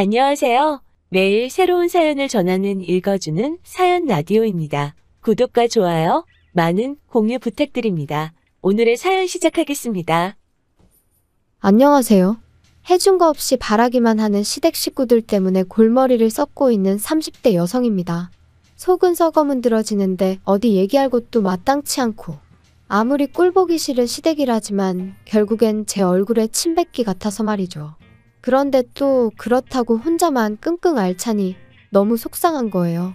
안녕하세요. 매일 새로운 사연을 전하는 읽어주는 사연 라디오입니다. 구독과 좋아요, 많은 공유 부탁드립니다. 오늘의 사연 시작하겠습니다. 안녕하세요. 해준 거 없이 바라기만 하는 시댁 식구들 때문에 골머리를 썩고 있는 30대 여성입니다. 속은 썩어 문드러지는데 어디 얘기할 곳도 마땅치 않고 아무리 꼴보기 싫은 시댁이라지만 결국엔 제 얼굴에 침 뱉기 같아서 말이죠. 그런데 또 그렇다고 혼자만 끙끙 앓자니 너무 속상한 거예요.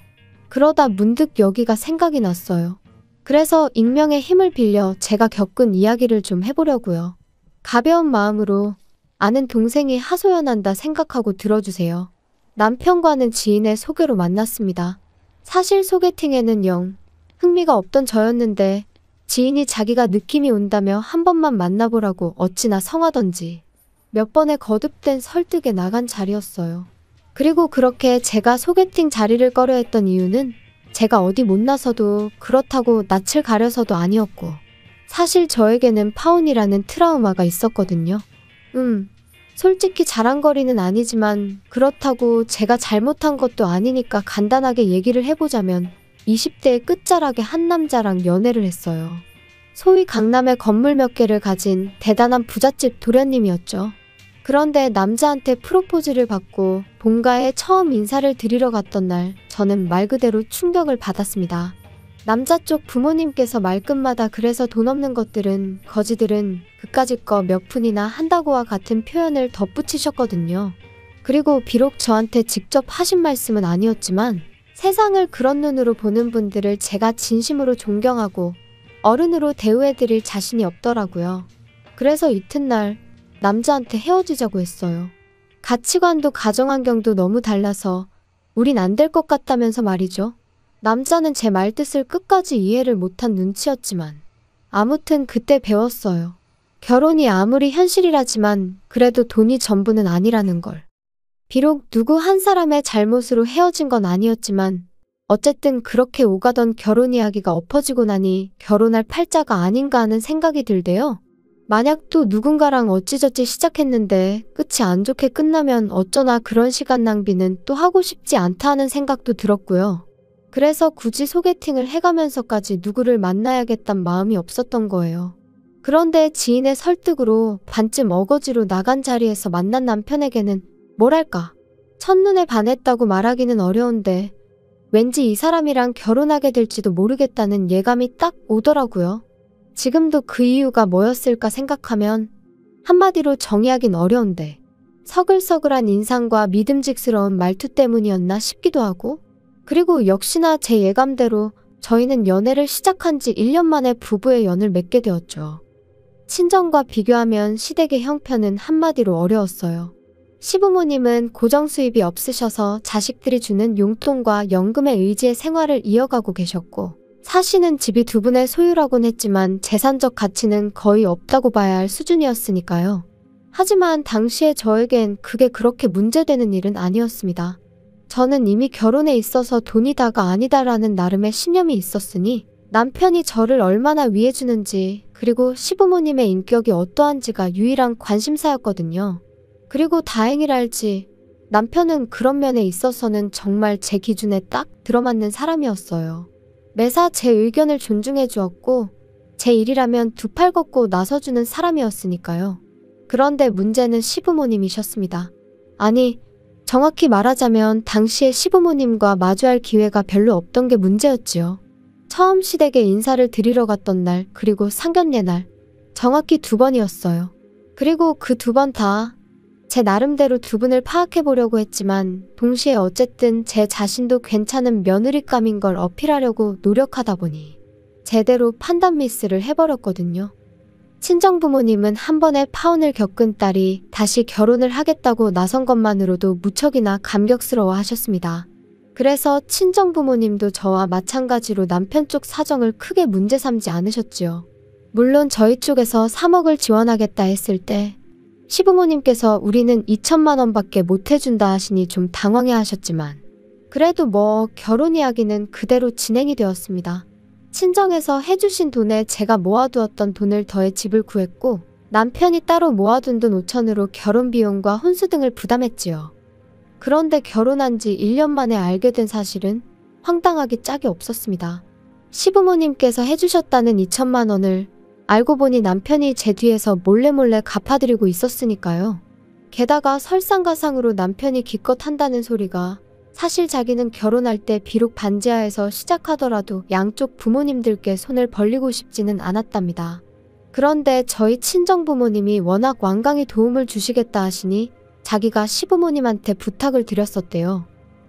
그러다 문득 여기가 생각이 났어요. 그래서 익명의 힘을 빌려 제가 겪은 이야기를 좀 해보려고요. 가벼운 마음으로 아는 동생이 하소연한다 생각하고 들어주세요. 남편과는 지인의 소개로 만났습니다. 사실 소개팅에는 영 흥미가 없던 저였는데 지인이 자기가 느낌이 온다며 한 번만 만나보라고 어찌나 성하던지 몇 번의 거듭된 설득에 나간 자리였어요. 그리고 그렇게 제가 소개팅 자리를 꺼려했던 이유는 제가 어디 못 나서도 그렇다고 낯을 가려서도 아니었고 사실 저에게는 파혼이라는 트라우마가 있었거든요. 솔직히 자랑거리는 아니지만 그렇다고 제가 잘못한 것도 아니니까 간단하게 얘기를 해보자면 20대의 끝자락에 한 남자랑 연애를 했어요. 소위 강남에 건물 몇 개를 가진 대단한 부잣집 도련님이었죠. 그런데 남자한테 프로포즈를 받고 본가에 처음 인사를 드리러 갔던 날 저는 말 그대로 충격을 받았습니다. 남자 쪽 부모님께서 말끝마다 그래서 돈 없는 것들은 거지들은 그까짓 거 몇 푼이나 한다고와 같은 표현을 덧붙이셨거든요. 그리고 비록 저한테 직접 하신 말씀은 아니었지만 세상을 그런 눈으로 보는 분들을 제가 진심으로 존경하고 어른으로 대우해드릴 자신이 없더라고요. 그래서 이튿날 남자한테 헤어지자고 했어요. 가치관도 가정환경도 너무 달라서 우린 안 될 것 같다면서 말이죠. 남자는 제 말뜻을 끝까지 이해를 못한 눈치였지만 아무튼 그때 배웠어요. 결혼이 아무리 현실이라지만 그래도 돈이 전부는 아니라는 걸. 비록 누구 한 사람의 잘못으로 헤어진 건 아니었지만 어쨌든 그렇게 오가던 결혼 이야기가 엎어지고 나니 결혼할 팔자가 아닌가 하는 생각이 들대요. 만약 또 누군가랑 어찌저찌 시작했는데 끝이 안 좋게 끝나면 어쩌나 그런 시간 낭비는 또 하고 싶지 않다 하는 생각도 들었고요. 그래서 굳이 소개팅을 해가면서까지 누구를 만나야겠단 마음이 없었던 거예요. 그런데 지인의 설득으로 반쯤 어거지로 나간 자리에서 만난 남편에게는 뭐랄까 첫눈에 반했다고 말하기는 어려운데 왠지 이 사람이랑 결혼하게 될지도 모르겠다는 예감이 딱 오더라고요. 지금도 그 이유가 뭐였을까 생각하면 한마디로 정의하긴 어려운데 서글서글한 인상과 믿음직스러운 말투 때문이었나 싶기도 하고 그리고 역시나 제 예감대로 저희는 연애를 시작한 지 1년 만에 부부의 연을 맺게 되었죠. 친정과 비교하면 시댁의 형편은 한마디로 어려웠어요. 시부모님은 고정 수입이 없으셔서 자식들이 주는 용돈과 연금에 의지해 생활을 이어가고 계셨고 사시는 집이 두 분의 소유라곤 했지만 재산적 가치는 거의 없다고 봐야 할 수준이었으니까요. 하지만 당시에 저에겐 그게 그렇게 문제되는 일은 아니었습니다. 저는 이미 결혼에 있어서 돈이 다가 아니다라는 나름의 신념이 있었으니 남편이 저를 얼마나 위해주는지 그리고 시부모님의 인격이 어떠한지가 유일한 관심사였거든요. 그리고 다행이랄지 남편은 그런 면에 있어서는 정말 제 기준에 딱 들어맞는 사람이었어요. 매사 제 의견을 존중해 주었고 제 일이라면 두 팔 걷고 나서주는 사람이었으니까요. 그런데 문제는 시부모님이셨습니다. 아니, 정확히 말하자면 당시에 시부모님과 마주할 기회가 별로 없던 게 문제였지요. 처음 시댁에 인사를 드리러 갔던 날 그리고 상견례 날 정확히 2번이었어요. 그리고 그 2번 다 제 나름대로 두 분을 파악해보려고 했지만 동시에 어쨌든 제 자신도 괜찮은 며느리감인 걸 어필하려고 노력하다 보니 제대로 판단 미스를 해버렸거든요. 친정부모님은 한 번에 파혼을 겪은 딸이 다시 결혼을 하겠다고 나선 것만으로도 무척이나 감격스러워 하셨습니다. 그래서 친정부모님도 저와 마찬가지로 남편 쪽 사정을 크게 문제 삼지 않으셨지요. 물론 저희 쪽에서 3억을 지원하겠다 했을 때 시부모님께서 우리는 2천만 원밖에 못 해준다 하시니 좀 당황해 하셨지만 그래도 결혼 이야기는 그대로 진행이 되었습니다. 친정에서 해주신 돈에 제가 모아두었던 돈을 더해 집을 구했고 남편이 따로 모아둔 돈 5천으로 결혼 비용과 혼수 등을 부담했지요. 그런데 결혼한 지 1년 만에 알게 된 사실은 황당하기 짝이 없었습니다. 시부모님께서 해주셨다는 2천만 원을 알고 보니 남편이 제 뒤에서 몰래 갚아드리고 있었으니까요. 게다가 설상가상으로 남편이 기껏 한다는 소리가 사실 자기는 결혼할 때 비록 반지하에서 시작하더라도 양쪽 부모님들께 손을 벌리고 싶지는 않았답니다. 그런데 저희 친정부모님이 워낙 완강히 도움을 주시겠다 하시니 자기가 시부모님한테 부탁을 드렸었대요.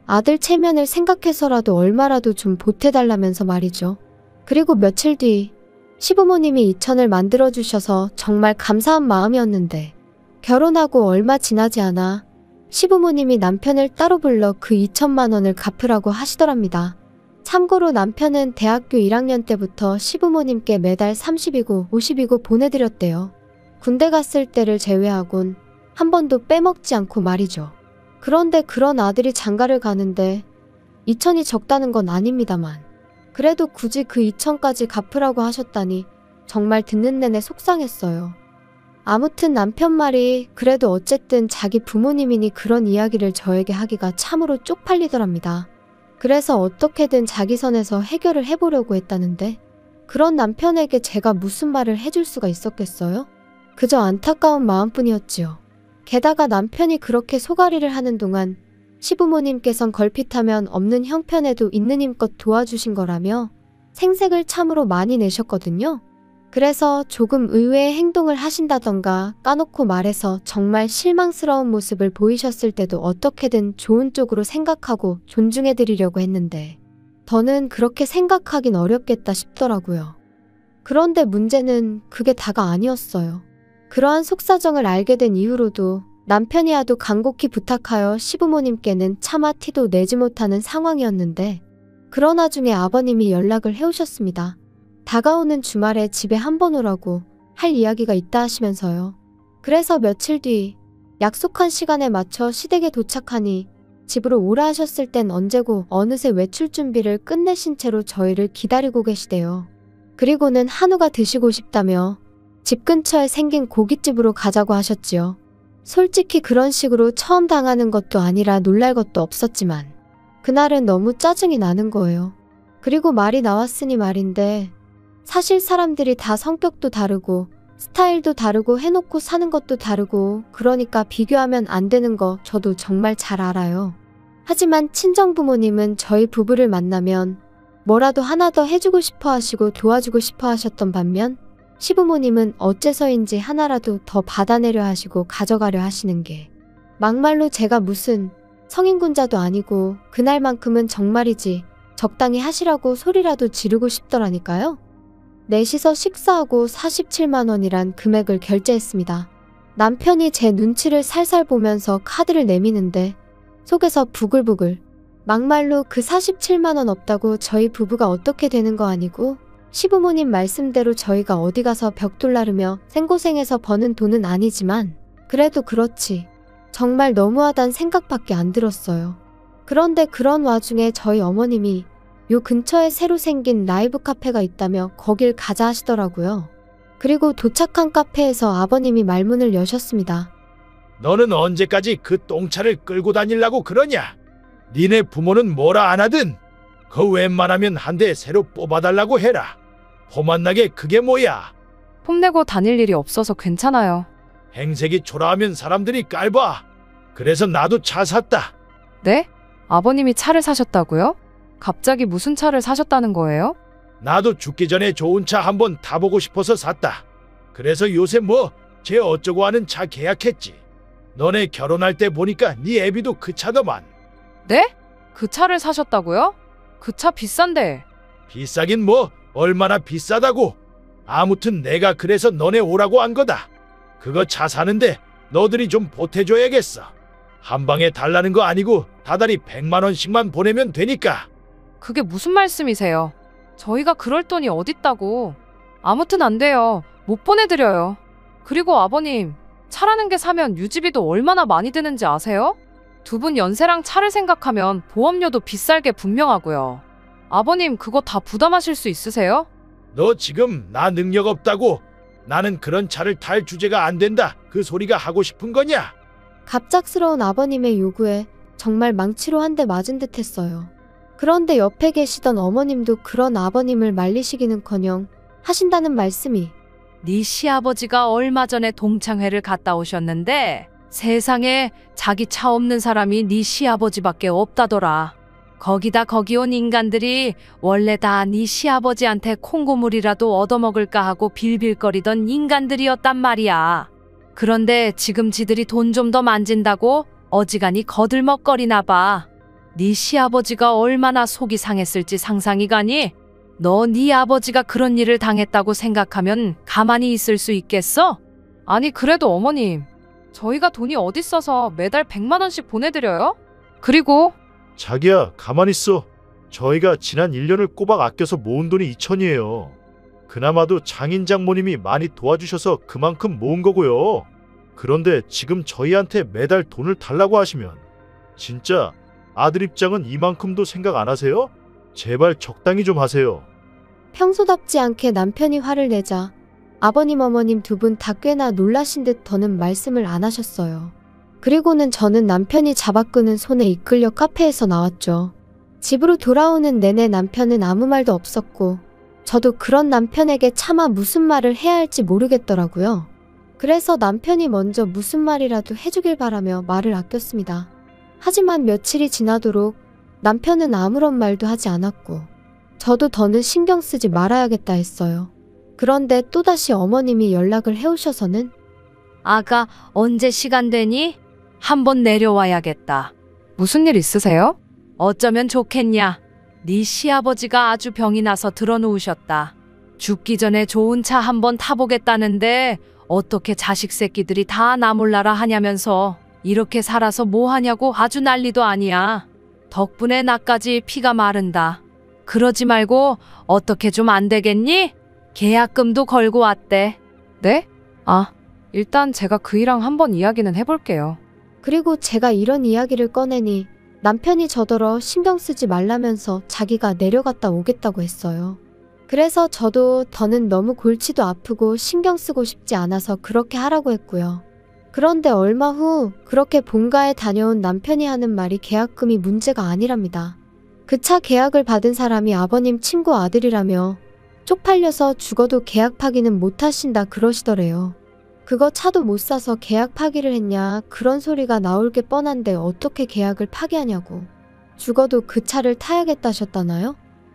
아들 체면을 생각해서라도 얼마라도 좀 보태달라면서 말이죠. 그리고 며칠 뒤 시부모님이 2천을 만들어주셔서 정말 감사한 마음이었는데 결혼하고 얼마 지나지 않아 시부모님이 남편을 따로 불러 그 2천만 원을 갚으라고 하시더랍니다. 참고로 남편은 대학교 1학년 때부터 시부모님께 매달 30이고 50이고 보내드렸대요. 군대 갔을 때를 제외하곤 한 번도 빼먹지 않고 말이죠. 그런데 그런 아들이 장가를 가는데 2천이 적다는 건 아닙니다만 그래도 굳이 그 2천까지 갚으라고 하셨다니 정말 듣는 내내 속상했어요. 아무튼 남편 말이 그래도 어쨌든 자기 부모님이니 그런 이야기를 저에게 하기가 참으로 쪽팔리더랍니다. 그래서 어떻게든 자기 선에서 해결을 해보려고 했다는데 그런 남편에게 제가 무슨 말을 해줄 수가 있었겠어요? 그저 안타까운 마음뿐이었지요. 게다가 남편이 그렇게 소가리를 하는 동안 시부모님께선 걸핏하면 없는 형편에도 있는 힘껏 도와주신 거라며 생색을 참으로 많이 내셨거든요. 그래서 조금 의외의 행동을 하신다던가 까놓고 말해서 정말 실망스러운 모습을 보이셨을 때도 어떻게든 좋은 쪽으로 생각하고 존중해드리려고 했는데 더는 그렇게 생각하긴 어렵겠다 싶더라고요. 그런데 문제는 그게 다가 아니었어요. 그러한 속사정을 알게 된 이후로도 남편이 하도 간곡히 부탁하여 시부모님께는 차마 티도 내지 못하는 상황이었는데 그러나 나중에 아버님이 연락을 해오셨습니다. 다가오는 주말에 집에 한번 오라고 할 이야기가 있다 하시면서요. 그래서 며칠 뒤 약속한 시간에 맞춰 시댁에 도착하니 집으로 오라 하셨을 땐 언제고 어느새 외출 준비를 끝내신 채로 저희를 기다리고 계시대요. 그리고는 한우가 드시고 싶다며 집 근처에 생긴 고깃집으로 가자고 하셨지요. 솔직히 그런 식으로 처음 당하는 것도 아니라 놀랄 것도 없었지만 그날은 너무 짜증이 나는 거예요. 그리고 말이 나왔으니 말인데 사실 사람들이 다 성격도 다르고 스타일도 다르고 해놓고 사는 것도 다르고 그러니까 비교하면 안 되는 거 저도 정말 잘 알아요. 하지만 친정부모님은 저희 부부를 만나면 뭐라도 하나 더 해주고 싶어 하시고 도와주고 싶어 하셨던 반면 시부모님은 어째서인지 하나라도 더 받아내려 하시고 가져가려 하시는 게 막말로 제가 무슨 성인군자도 아니고 그날만큼은 정말이지 적당히 하시라고 소리라도 지르고 싶더라니까요. 넷이서 식사하고 47만 원이란 금액을 결제했습니다. 남편이 제 눈치를 살살 보면서 카드를 내미는데 속에서 부글부글 막말로 그 47만 원 없다고 저희 부부가 어떻게 되는 거 아니고 시부모님 말씀대로 저희가 어디 가서 벽돌 나르며 생고생해서 버는 돈은 아니지만 그래도 그렇지 정말 너무하단 생각밖에 안 들었어요. 그런데 그런 와중에 저희 어머님이 요 근처에 새로 생긴 라이브 카페가 있다며 거길 가자 하시더라고요. 그리고 도착한 카페에서 아버님이 말문을 여셨습니다. 너는 언제까지 그 똥차를 끌고 다니려고 그러냐? 니네 부모는 뭐라 안 하든 그 웬만하면 한 대 새로 뽑아달라고 해라. 포만나게 그게 뭐야? 폼내고 다닐 일이 없어서 괜찮아요. 행색이 초라하면 사람들이 깔봐. 그래서 나도 차 샀다. 네? 아버님이 차를 사셨다고요? 갑자기 무슨 차를 사셨다는 거예요? 나도 죽기 전에 좋은 차 한번 타보고 싶어서 샀다. 그래서 요새 뭐 쟤 어쩌고 하는 차 계약했지. 너네 결혼할 때 보니까 네 애비도 그 차더만. 네? 그 차를 사셨다고요? 그 차 비싼데. 비싸긴 뭐 얼마나 비싸다고. 아무튼 내가 그래서 너네 오라고 한 거다. 그거 차 사는데 너들이 좀 보태줘야겠어. 한 방에 달라는 거 아니고 다달이 100만 원씩만 보내면 되니까. 그게 무슨 말씀이세요? 저희가 그럴 돈이 어딨다고. 아무튼 안 돼요. 못 보내드려요. 그리고 아버님, 차라는 게 사면 유지비도 얼마나 많이 드는지 아세요? 두 분 연세랑 차를 생각하면 보험료도 비쌀 게 분명하고요. 아버님 그거 다 부담하실 수 있으세요? 너 지금 나 능력 없다고 나는 그런 차를 탈 주제가 안 된다 그 소리가 하고 싶은 거냐? 갑작스러운 아버님의 요구에 정말 망치로 한 대 맞은 듯 했어요. 그런데 옆에 계시던 어머님도 그런 아버님을 말리시기는커녕 하신다는 말씀이 네 시아버지가 얼마 전에 동창회를 갔다 오셨는데 세상에 자기 차 없는 사람이 네 시아버지밖에 없다더라. 거기다 거기 온 인간들이 원래 다 네 시아버지한테 콩고물이라도 얻어먹을까 하고 빌빌거리던 인간들이었단 말이야. 그런데 지금 지들이 돈 좀 더 만진다고 어지간히 거들먹거리나 봐. 네 시아버지가 얼마나 속이 상했을지 상상이 가니? 너 네 아버지가 그런 일을 당했다고 생각하면 가만히 있을 수 있겠어? 아니 그래도 어머님, 저희가 돈이 어딨어서 매달 100만 원씩 보내드려요? 그리고 자기야, 가만히 있어. 저희가 지난 1년을 꼬박 아껴서 모은 돈이 2천이에요. 그나마도 장인 장모님이 많이 도와주셔서 그만큼 모은 거고요. 그런데 지금 저희한테 매달 돈을 달라고 하시면 진짜 아들 입장은 이만큼도 생각 안 하세요? 제발 적당히 좀 하세요. 평소답지 않게 남편이 화를 내자 아버님 어머님 두 분 다 꽤나 놀라신 듯 더는 말씀을 안 하셨어요. 그리고는 저는 남편이 잡아끄는 손에 이끌려 카페에서 나왔죠. 집으로 돌아오는 내내 남편은 아무 말도 없었고 저도 그런 남편에게 차마 무슨 말을 해야 할지 모르겠더라고요. 그래서 남편이 먼저 무슨 말이라도 해주길 바라며 말을 아꼈습니다. 하지만 며칠이 지나도록 남편은 아무런 말도 하지 않았고 저도 더는 신경 쓰지 말아야겠다 했어요. 그런데 또다시 어머님이 연락을 해오셔서는 아가 언제 시간 되니? 한번 내려와야겠다. 무슨 일 있으세요? 어쩌면 좋겠냐? 네 시아버지가 아주 병이 나서 들어누우셨다. 죽기 전에 좋은 차 한번 타보겠다는데 어떻게 자식 새끼들이 다 나 몰라라 하냐면서 이렇게 살아서 뭐 하냐고 아주 난리도 아니야. 덕분에 나까지 피가 마른다. 그러지 말고 어떻게 좀 안 되겠니? 계약금도 걸고 왔대. 네? 아, 일단 제가 그이랑 한번 이야기는 해볼게요. 그리고 제가 이런 이야기를 꺼내니 남편이 저더러 신경 쓰지 말라면서 자기가 내려갔다 오겠다고 했어요. 그래서 저도 더는 너무 골치도 아프고 신경 쓰고 싶지 않아서 그렇게 하라고 했고요. 그런데 얼마 후 그렇게 본가에 다녀온 남편이 하는 말이 계약금이 문제가 아니랍니다. 그 차 계약을 받은 사람이 아버님 친구 아들이라며 쪽팔려서 죽어도 계약 파기는 못 하신다 그러시더래요. 그거 차도 못 사서 계약 파기를 했냐 그런 소리가 나올 게 뻔한데 어떻게 계약을 파기하냐고. 죽어도 그 차를 타야겠다셨다나요?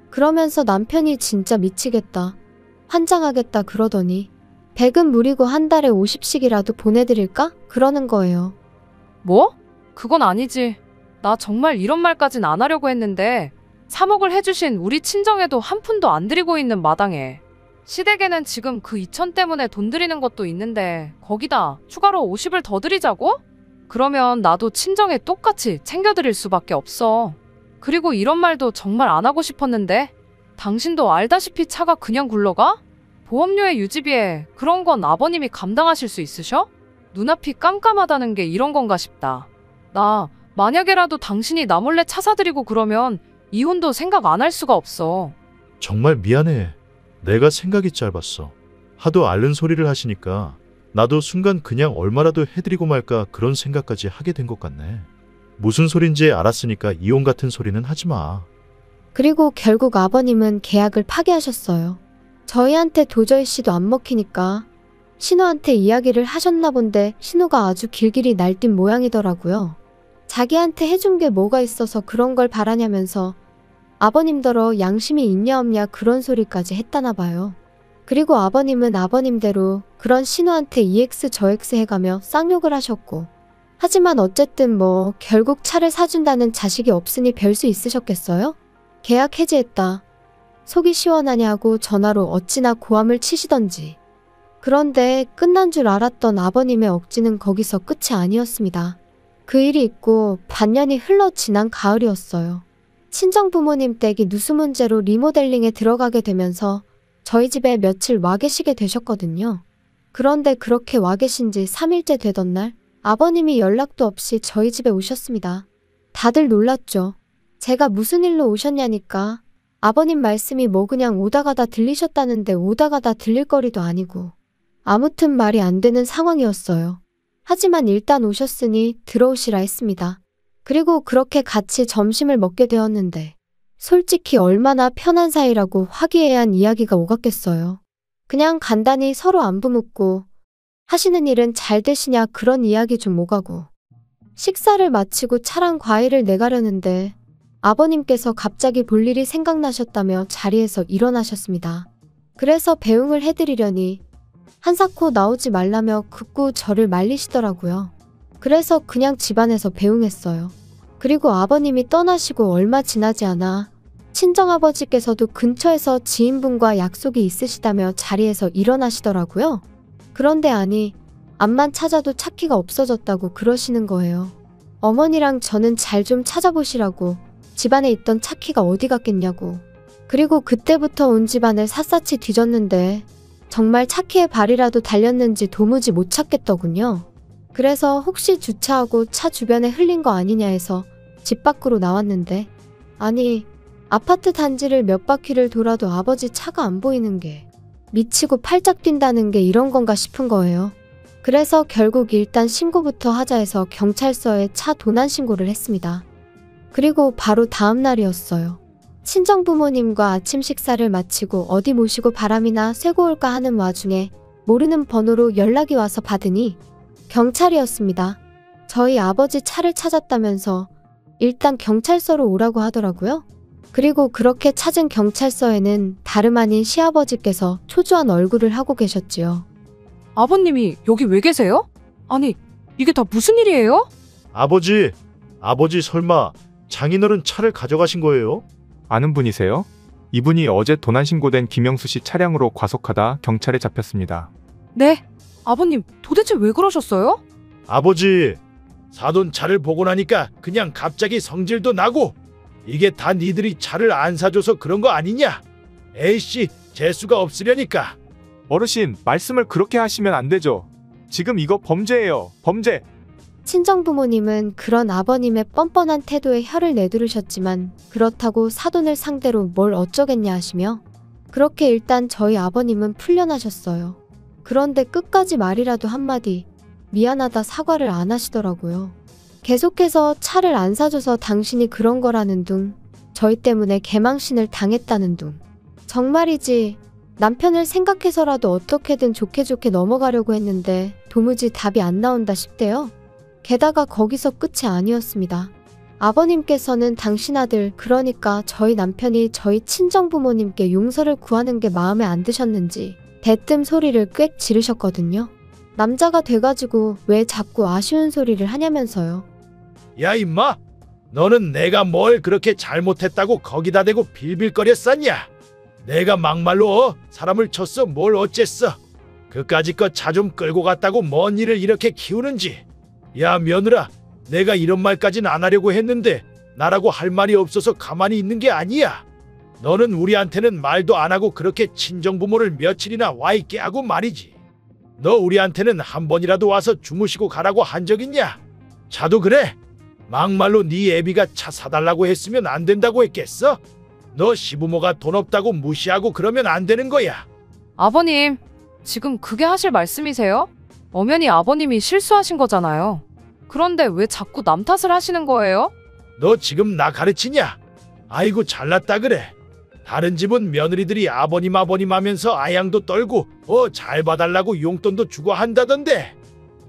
그러면서 남편이 진짜 미치겠다, 환장하겠다 그러더니 100은 무리고 한 달에 50씩이라도 보내드릴까? 그러는 거예요. 뭐? 그건 아니지. 나 정말 이런 말까진 안 하려고 했는데 3억을 해주신 우리 친정에도 한 푼도 안 드리고 있는 마당에 시댁에는 지금 그 2천 때문에 돈 드리는 것도 있는데 거기다 추가로 50을 더 드리자고? 그러면 나도 친정에 똑같이 챙겨드릴 수밖에 없어. 그리고 이런 말도 정말 안 하고 싶었는데 당신도 알다시피 차가 그냥 굴러가? 보험료의 유지비에 그런 건 아버님이 감당하실 수 있으셔? 눈앞이 깜깜하다는 게 이런 건가 싶다. 나 만약에라도 당신이 나 몰래 차 사드리고 그러면 이혼도 생각 안 할 수가 없어. 정말 미안해. 내가 생각이 짧았어. 하도 앓는 소리를 하시니까 나도 순간 그냥 얼마라도 해드리고 말까 그런 생각까지 하게 된 것 같네. 무슨 소린지 알았으니까 이혼 같은 소리는 하지 마. 그리고 결국 아버님은 계약을 파기하셨어요. 저희한테 도저히 씨도 안 먹히니까 신우한테 이야기를 하셨나 본데 신우가 아주 길길이 날뛴 모양이더라고요. 자기한테 해준 게 뭐가 있어서 그런 걸 바라냐면서 아버님더러 양심이 있냐 없냐 그런 소리까지 했다나 봐요. 그리고 아버님은 아버님대로 그런 신우한테 EX 저X 해가며 쌍욕을 하셨고, 하지만 어쨌든 뭐 결국 차를 사준다는 자식이 없으니 별 수 있으셨겠어요? 계약 해지했다, 속이 시원하냐고 전화로 어찌나 고함을 치시던지. 그런데 끝난 줄 알았던 아버님의 억지는 거기서 끝이 아니었습니다. 그 일이 있고 반년이 흘러 지난 가을이었어요. 친정부모님 댁이 누수 문제로 리모델링에 들어가게 되면서 저희 집에 며칠 와 계시게 되셨거든요. 그런데 그렇게 와 계신 지 3일째 되던 날 아버님이 연락도 없이 저희 집에 오셨습니다. 다들 놀랐죠. 제가 무슨 일로 오셨냐니까 아버님 말씀이 뭐 그냥 오다 가다 들리셨다는데 오다 가다 들릴 거리도 아니고 아무튼 말이 안 되는 상황이었어요. 하지만 일단 오셨으니 들어오시라 했습니다. 그리고 그렇게 같이 점심을 먹게 되었는데 솔직히 얼마나 편한 사이라고 화기애애한 이야기가 오갔겠어요. 그냥 간단히 서로 안부 묻고 하시는 일은 잘 되시냐 그런 이야기 좀 오가고 식사를 마치고 차랑 과일을 내가려는데 아버님께서 갑자기 볼 일이 생각나셨다며 자리에서 일어나셨습니다. 그래서 배웅을 해드리려니 한사코 나오지 말라며 극구 저를 말리시더라고요. 그래서 그냥 집안에서 배웅했어요. 그리고 아버님이 떠나시고 얼마 지나지 않아 친정아버지께서도 근처에서 지인분과 약속이 있으시다며 자리에서 일어나시더라고요. 그런데 아니, 앞만 찾아도 차키가 없어졌다고 그러시는 거예요. 어머니랑 저는 잘 좀 찾아보시라고 집안에 있던 차키가 어디 갔겠냐고. 그리고 그때부터 온 집안을 샅샅이 뒤졌는데 정말 차키의 발이라도 달렸는지 도무지 못 찾겠더군요. 그래서 혹시 주차하고 차 주변에 흘린 거 아니냐 해서 집 밖으로 나왔는데 아니 아파트 단지를 몇 바퀴를 돌아도 아버지 차가 안 보이는 게 미치고 팔짝 뛴다는 게 이런 건가 싶은 거예요. 그래서 결국 일단 신고부터 하자 해서 경찰서에 차 도난 신고를 했습니다. 그리고 바로 다음 날이었어요. 친정부모님과 아침 식사를 마치고 어디 모시고 바람이나 쐬고 올까 하는 와중에 모르는 번호로 연락이 와서 받으니 경찰이었습니다. 저희 아버지 차를 찾았다면서 일단 경찰서로 오라고 하더라고요. 그리고 그렇게 찾은 경찰서에는 다름 아닌 시아버지께서 초조한 얼굴을 하고 계셨지요. 아버님이 여기 왜 계세요? 아니, 이게 다 무슨 일이에요? 아버지 설마 장인어른 차를 가져가신 거예요? 아는 분이세요? 이분이 어제 도난 신고된 김영수 씨 차량으로 과속하다 경찰에 잡혔습니다. 네. 아버님, 도대체 왜 그러셨어요? 아버지, 사돈 차를 보고 나니까 그냥 갑자기 성질도 나고 이게 다 니들이 차를 안 사줘서 그런 거 아니냐? 에이씨, 재수가 없으려니까. 어르신, 말씀을 그렇게 하시면 안 되죠. 지금 이거 범죄예요. 범죄. 친정부모님은 그런 아버님의 뻔뻔한 태도에 혀를 내두르셨지만 그렇다고 사돈을 상대로 뭘 어쩌겠냐 하시며 그렇게 일단 저희 아버님은 풀려나셨어요. 그런데 끝까지 말이라도 한마디 미안하다 사과를 안 하시더라고요. 계속해서 차를 안 사줘서 당신이 그런 거라는 둥, 저희 때문에 개망신을 당했다는 둥. 정말이지 남편을 생각해서라도 어떻게든 좋게 넘어가려고 했는데 도무지 답이 안 나온다 싶대요. 게다가 거기서 끝이 아니었습니다. 아버님께서는 당신 아들, 그러니까 저희 남편이 저희 친정부모님께 용서를 구하는 게 마음에 안 드셨는지 대뜸 소리를 꽥 지르셨거든요. 남자가 돼가지고 왜 자꾸 아쉬운 소리를 하냐면서요. 야 임마, 너는 내가 뭘 그렇게 잘못했다고 거기다 대고 빌빌거렸었냐? 내가 막말로 사람을 쳤어 뭘 어쨌어? 그까짓 차 좀 끌고 갔다고 뭔 일을 이렇게 키우는지. 야 며느라, 내가 이런 말까진 안 하려고 했는데 나라고 할 말이 없어서 가만히 있는 게 아니야. 너는 우리한테는 말도 안 하고 그렇게 친정부모를 며칠이나 와 있게 하고 말이지. 너 우리한테는 한 번이라도 와서 주무시고 가라고 한 적 있냐? 차도 그래. 막말로 네 애비가 차 사달라고 했으면 안 된다고 했겠어? 너 시부모가 돈 없다고 무시하고 그러면 안 되는 거야. 아버님, 지금 그게 하실 말씀이세요? 엄연히 아버님이 실수하신 거잖아요. 그런데 왜 자꾸 남 탓을 하시는 거예요? 너 지금 나 가르치냐? 아이고 잘났다 그래. 다른 집은 며느리들이 아버님 하면서 아양도 떨고 잘 봐달라고 용돈도 주고 한다던데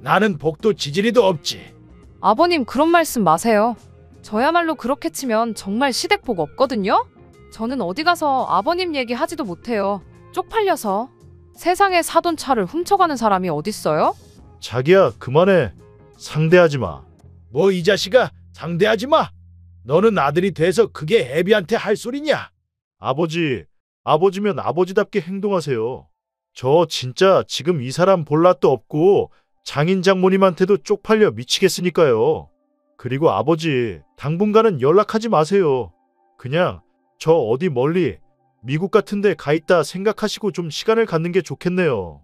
나는 복도 지지리도 없지. 아버님, 그런 말씀 마세요. 저야말로 그렇게 치면 정말 시댁복 없거든요? 저는 어디 가서 아버님 얘기 하지도 못해요. 쪽팔려서. 세상에 사돈 차를 훔쳐가는 사람이 어딨어요? 자기야 그만해. 상대하지 마. 뭐 이 자식아, 상대하지 마. 너는 아들이 돼서 그게 애비한테 할 소리냐? 아버지면 아버지답게 행동하세요. 저 진짜 지금 이 사람 볼 낯도 없고 장인 장모님한테도 쪽팔려 미치겠으니까요. 그리고 아버지, 당분간은 연락하지 마세요. 그냥 저 어디 멀리 미국 같은 데 가 있다 생각하시고 좀 시간을 갖는 게 좋겠네요.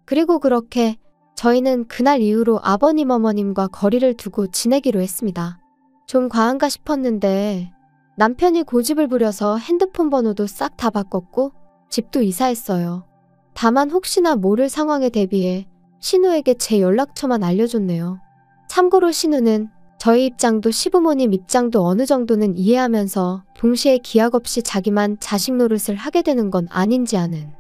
그리고 그렇게 저희는 그날 이후로 아버님 어머님과 거리를 두고 지내기로 했습니다. 좀 과한가 싶었는데 남편이 고집을 부려서 핸드폰 번호도 싹 다 바꿨고 집도 이사했어요. 다만 혹시나 모를 상황에 대비해 신우에게 제 연락처만 알려줬네요. 참고로 신우는 저희 입장도 시부모님 입장도 어느 정도는 이해하면서 동시에 기약 없이 자기만 자식 노릇을 하게 되는 건 아닌지 아는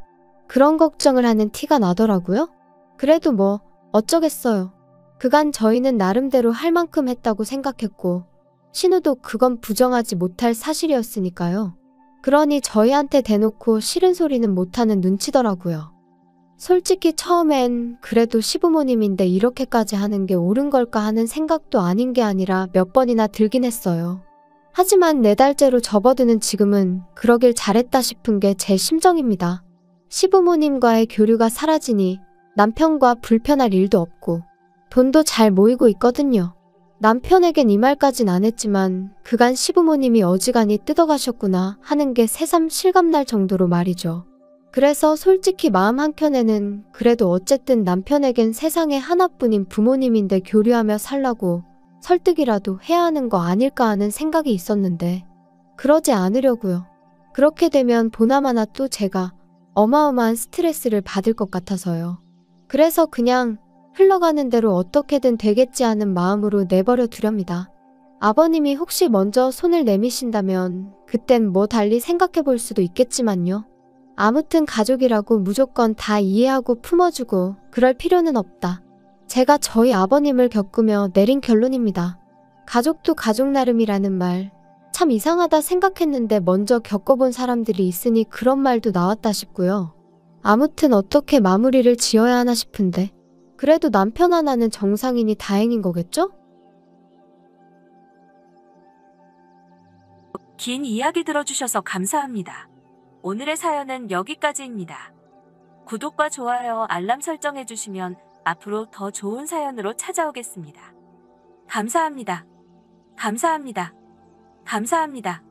그런 걱정을 하는 티가 나더라고요. 그래도 뭐 어쩌겠어요. 그간 저희는 나름대로 할 만큼 했다고 생각했고 신우도 그건 부정하지 못할 사실이었으니까요. 그러니 저희한테 대놓고 싫은 소리는 못하는 눈치더라고요. 솔직히 처음엔 그래도 시부모님인데 이렇게까지 하는 게 옳은 걸까 하는 생각도 아닌 게 아니라 몇 번이나 들긴 했어요. 하지만 4달째로 접어드는 지금은 그러길 잘했다 싶은 게 제 심정입니다. 시부모님과의 교류가 사라지니 남편과 불편할 일도 없고 돈도 잘 모이고 있거든요. 남편에겐 이 말까진 안 했지만 그간 시부모님이 어지간히 뜯어가셨구나 하는 게 새삼 실감날 정도로 말이죠. 그래서 솔직히 마음 한켠에는 그래도 어쨌든 남편에겐 세상에 하나뿐인 부모님인데 교류하며 살라고 설득이라도 해야 하는 거 아닐까 하는 생각이 있었는데 그러지 않으려고요. 그렇게 되면 보나마나 또 제가 어마어마한 스트레스를 받을 것 같아서요. 그래서 그냥 흘러가는 대로 어떻게든 되겠지 하는 마음으로 내버려 두렵니다. 아버님이 혹시 먼저 손을 내미신다면 그땐 뭐 달리 생각해 볼 수도 있겠지만요. 아무튼 가족이라고 무조건 다 이해하고 품어주고 그럴 필요는 없다. 제가 저희 아버님을 겪으며 내린 결론입니다. 가족도 가족 나름이라는 말 참 이상하다 생각했는데 먼저 겪어본 사람들이 있으니 그런 말도 나왔다 싶고요. 아무튼 어떻게 마무리를 지어야 하나 싶은데 그래도 남편 하나는 정상이니 다행인 거겠죠? 긴 이야기 들어주셔서 감사합니다. 오늘의 사연은 여기까지입니다. 구독과 좋아요, 알람 설정해주시면 앞으로 더 좋은 사연으로 찾아오겠습니다. 감사합니다. 감사합니다. 감사합니다.